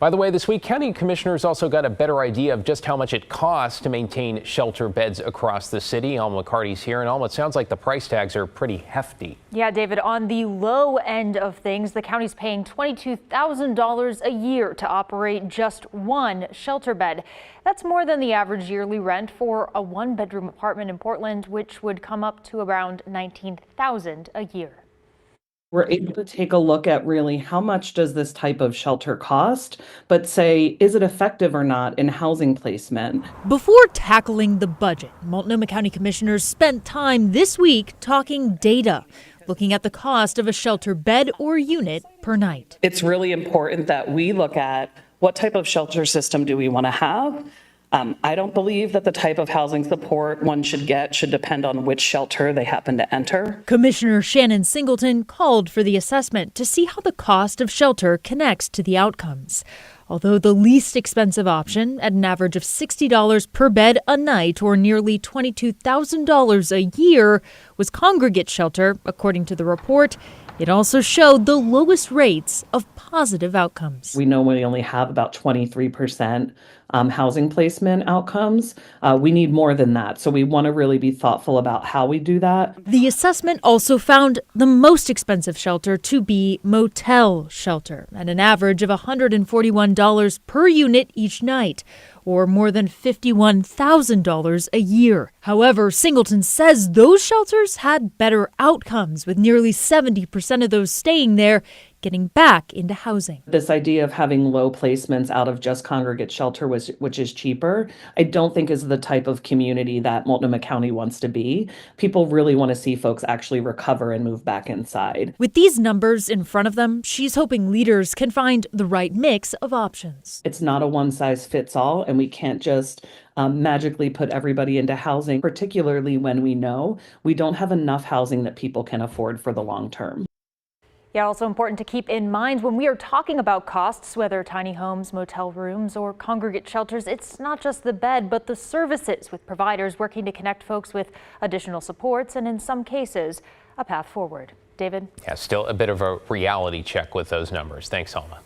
By the way, this week, county commissioners also got a better idea of just how much it costs to maintain shelter beds across the city. Alma McCarty's here, and Alma, it sounds like the price tags are pretty hefty. Yeah, David, on the low end of things, the county's paying $22,000 a year to operate just one shelter bed. That's more than the average yearly rent for a one-bedroom apartment in Portland, which would come up to around $19,000 a year. We're able to take a look at really how much does this type of shelter cost, but say, is it effective or not in housing placement? Before tackling the budget, Multnomah County commissioners spent time this week talking data, looking at the cost of a shelter bed or unit per night. It's really important that we look at what type of shelter system do we want to have. I don't believe that the type of housing support one should get should depend on which shelter they happen to enter. Commissioner Shannon Singleton called for the assessment to see how the cost of shelter connects to the outcomes. Although the least expensive option, at an average of $60 per bed a night or nearly $22,000 a year, was congregate shelter, according to the report, it also showed the lowest rates of positive outcomes. We know we only have about 23% housing placement outcomes. We need more than that. So we want to really be thoughtful about how we do that. The assessment also found the most expensive shelter to be motel shelter at an average of $141 per unit each night, or more than $51,000 a year. However, Singleton says those shelters had better outcomes, with nearly 70% of those staying there getting back into housing. This idea of having low placements out of just congregate shelter, which is cheaper, I don't think is the type of community that Multnomah County wants to be. People really want to see folks actually recover and move back inside. With these numbers in front of them, she's hoping leaders can find the right mix of options. It's not a one-size-fits-all, and we can't just magically put everybody into housing, particularly when we know we don't have enough housing that people can afford for the long term. Yeah, also important to keep in mind when we are talking about costs, whether tiny homes, motel rooms, or congregate shelters, it's not just the bed, but the services, with providers working to connect folks with additional supports and, in some cases, a path forward. David? Yeah, still a bit of a reality check with those numbers. Thanks, Alma.